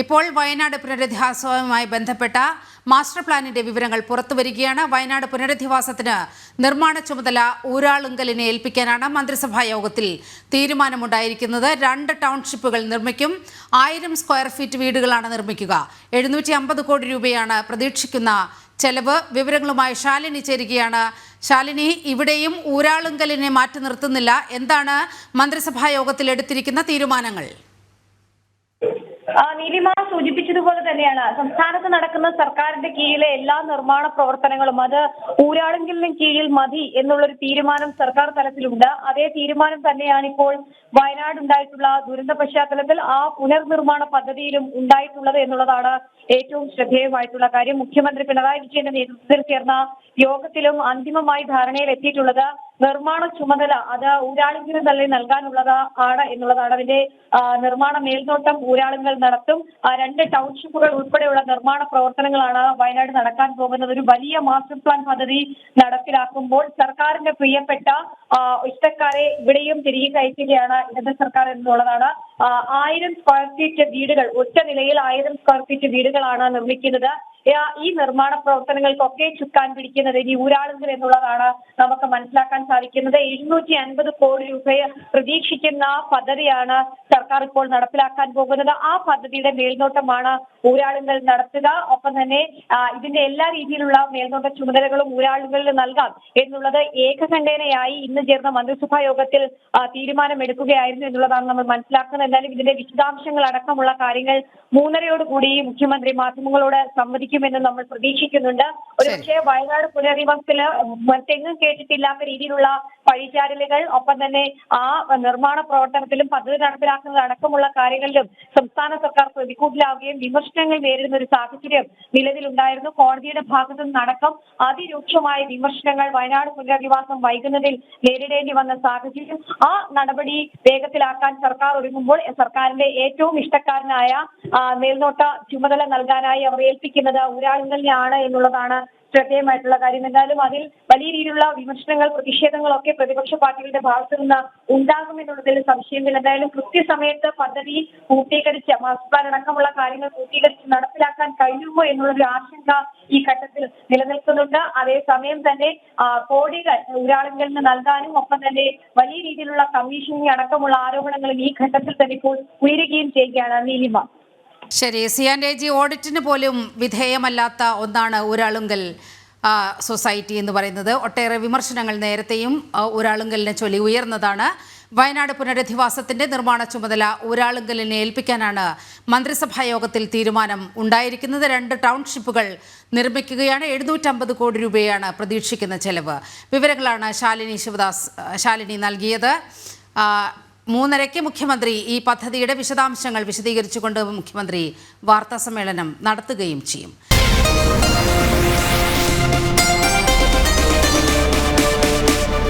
ഇപ്പോൾ വയനാട് പുനരധിവാസവുമായി ബന്ധപ്പെട്ട മാസ്റ്റർ പ്ലാനിന്റെ വിവരങ്ങൾ പുറത്തുവരികയാണ്. വയനാട് പുനരധിവാസത്തിന് നിർമ്മാണ ചുമതല ഊരാളുങ്കലിനെ ഏൽപ്പിക്കാനാണ് മന്ത്രിസഭാ യോഗത്തിൽ തീരുമാനമുണ്ടായിരിക്കുന്നത്. 2 ടൗൺഷിപ്പുകൾ നിർമ്മിക്കും. 1000 സ്ക്വയർ ഫീറ്റ് വീടുകളാണ് നിർമ്മിക്കുക. 750 കോടി രൂപയാണ് പ്രതീക്ഷിക്കുന്ന ചെലവ്. വിവരങ്ങളുമായി ശാലിനി ചേരുകയാണ്. ശാലിനി, ഇവിടെയും ഊരാളുങ്കലിനെ മാറ്റി നിർത്തുന്നില്ല. എന്താണ് മന്ത്രിസഭാ യോഗത്തിൽ എടുത്തിരിക്കുന്ന തീരുമാനങ്ങൾ? നീലിമ സൂചിപ്പിച്ചതുപോലെ തന്നെയാണ് സംസ്ഥാനത്ത് നടക്കുന്ന സർക്കാരിന്റെ കീഴിലെ എല്ലാ നിർമ്മാണ പ്രവർത്തനങ്ങളും അത് ഊരാളുങ്കലിന് കീഴിൽ മതി എന്നുള്ളൊരു തീരുമാനം സർക്കാർ തലത്തിലുണ്ട്. അതേ തീരുമാനം തന്നെയാണ് ഇപ്പോൾ വയനാട് ഉണ്ടായിട്ടുള്ള ദുരന്ത പശ്ചാത്തലത്തിൽ ആ പുനർനിർമ്മാണ പദ്ധതിയിലും ഉണ്ടായിട്ടുള്ളത് എന്നുള്ളതാണ് ഏറ്റവും ശ്രദ്ധേയമായിട്ടുള്ള കാര്യം. മുഖ്യമന്ത്രി പിണറായി വിജയന്റെ നേതൃത്വത്തിൽ ചേർന്ന യോഗത്തിലും ധാരണയിൽ എത്തിയിട്ടുള്ളത് നിർമ്മാണ ചുമതല അത് ഊരാളുങ്കലിന് തന്നെ നൽകാനുള്ളതാണ് എന്നുള്ളതാണ്. അതിന്റെ നിർമ്മാണ മേൽനോട്ടം ഊരാളുങ്കൽ നടത്തും. 2 ടൗൺഷിപ്പുകൾ ഉൾപ്പെടെയുള്ള നിർമ്മാണ പ്രവർത്തനങ്ങളാണ് വയനാട് നടക്കാൻ പോകുന്നത്. ഒരു വലിയ മാസ്റ്റർ പ്ലാൻ പദ്ധതി നടപ്പിലാക്കുമ്പോൾ സർക്കാരിന്റെ പ്രിയപ്പെട്ട ഇഷ്ടക്കാരെ ഇവിടെയും തിരികെ കയറ്റുകയാണ് ഇടത് സർക്കാർ എന്നുള്ളതാണ്. 1000 സ്ക്വയർ ഫീറ്റ് വീടുകൾ, ഒറ്റ നിലയിൽ 1000 സ്ക്വയർ ഫീറ്റ് വീടുകളാണ് നിർമ്മിക്കുന്നത്. ഈ നിർമ്മാണ പ്രവർത്തനങ്ങൾക്കൊക്കെ ചുക്കാൻ പിടിക്കുന്നത് ഇനി ഊരാളുങ്കൽ എന്നുള്ളതാണ് നമുക്ക് മനസ്സിലാക്കാൻ സാധിക്കുന്നത്. 750 കോടി രൂപ പ്രതീക്ഷിക്കുന്ന പദ്ധതിയാണ് സർക്കാർ ഇപ്പോൾ നടപ്പിലാക്കാൻ പോകുന്നത്. ആ പദ്ധതിയുടെ മേൽനോട്ടമാണ് ഊരാളുങ്കൽ നടത്തുക. ഒപ്പം തന്നെ ഇതിന്റെ എല്ലാ രീതിയിലുള്ള മേൽനോട്ട ചുമതലകളും ഊരാളുങ്കലിന് നൽകാം എന്നുള്ളത് ഏകകണ്ഠേനയായി ഇന്ന് ചേർന്ന മന്ത്രിസഭാ യോഗത്തിൽ തീരുമാനമെടുക്കുകയായിരുന്നു എന്നുള്ളതാണ് നമ്മൾ മനസ്സിലാക്കുന്നത്. എന്നാലും ഇതിന്റെ വിശദാംശങ്ങൾ അടക്കമുള്ള കാര്യങ്ങൾ 3:30യോടുകൂടി മുഖ്യമന്ത്രി മാധ്യമങ്ങളോട് സംവദിക്കുമെന്ന് നമ്മൾ പ്രതീക്ഷിക്കുന്നുണ്ട്. ഒരുപക്ഷെ വയനാട് പുനരധിവാസത്തില് തെങ്ങും കേട്ടിട്ടില്ലാത്ത രീതിയിലുള്ള പഴിചാരലുകൾ, ഒപ്പം തന്നെ ആ നിർമ്മാണ പ്രവർത്തനത്തിലും പദ്ധതി നടപ്പിലാക്കുന്നത് അടക്കമുള്ള കാര്യങ്ങളിലും സംസ്ഥാന സർക്കാർ പ്രതികൂട്ടിലാവുകയും വിമർശനങ്ങൾ നേരിടുന്ന ഒരു സാഹചര്യം നിലവിലുണ്ടായിരുന്നു. കോടതിയുടെ ഭാഗത്തു നിന്നടക്കം അതിരൂക്ഷമായ വിമർശനങ്ങൾ വയനാട് പുനരധിവാസം വൈകുന്നതിൽ നേരിടേണ്ടി വന്ന സാഹചര്യം. ആ നടപടി വേഗത്തിലാക്കാൻ സർക്കാർ ഒരുങ്ങുമ്പോൾ സർക്കാരിന്റെ ഏറ്റവും ഇഷ്ടക്കാരനായ മേൽനോട്ട ചുമതല നൽകാനായി അവർ ഏൽപ്പിക്കുന്നത് ഊരാളുങ്കലിനെയാണ് എന്നുള്ളതാണ് ശ്രദ്ധേയമായിട്ടുള്ള കാര്യം. എന്തായാലും അതിൽ വലിയ രീതിയിലുള്ള വിമർശനങ്ങൾ, പ്രതിഷേധങ്ങളൊക്കെ പ്രതിപക്ഷ പാർട്ടികളുടെ ഭാഗത്തു നിന്ന് ഉണ്ടാകുമെന്നുള്ളതിൽ സംശയമില്ല. എന്തായാലും കൃത്യസമയത്ത് പദ്ധതി പൂർത്തീകരിച്ച് മാസ്റ്റർ പ്ലാൻ അടക്കമുള്ള കാര്യങ്ങൾ പൂർത്തീകരിച്ച് നടപ്പിലാക്കാൻ കഴിയുമോ എന്നുള്ളൊരു ആശങ്ക ഈ ഘട്ടത്തിൽ നിലനിൽക്കുന്നുണ്ട്. അതേസമയം തന്നെ കോടികൾ ഊരാളുങ്കലിന് നൽകാനും ഒപ്പം തന്നെ വലിയ രീതിയിലുള്ള കമ്മീഷനിങ് അടക്കമുള്ള ആരോപണങ്ങളും ഈ ഘട്ടത്തിൽ തന്നെ ഇപ്പോൾ ഉയരുകയും ചെയ്യുകയാണ്. നീലിമ, ശരി. CNAG ഓഡിറ്റിന് പോലും വിധേയമല്ലാത്ത ഒന്നാണ് ഊരാളുങ്കൽ സൊസൈറ്റി എന്ന് പറയുന്നത്. ഒട്ടേറെ വിമർശനങ്ങൾ നേരത്തെയും ഊരാളുങ്കലിനെ ചൊല്ലി ഉയർന്നതാണ്. വയനാട് പുനരധിവാസത്തിന്റെ നിർമ്മാണ ചുമതല ഊരാളുങ്കലിനെ ഏൽപ്പിക്കാനാണ് മന്ത്രിസഭാ യോഗത്തിൽ തീരുമാനം ഉണ്ടായിരിക്കുന്നത്. 2 ടൗൺഷിപ്പുകൾ നിർമ്മിക്കുകയാണ്. 750 കോടി രൂപയാണ് പ്രതീക്ഷിക്കുന്ന ചെലവ്. വിവരങ്ങളാണ് ശാലിനി നൽകിയത്. 3:30 മുഖ്യമന്ത്രി ഈ പദ്ധതിയുടെ വിശദാംശങ്ങൾ വിശദീകരിച്ചുകൊണ്ട് മുഖ്യമന്ത്രി വാർത്താസമ്മേളനം നടത്തുകയും ചെയ്യും.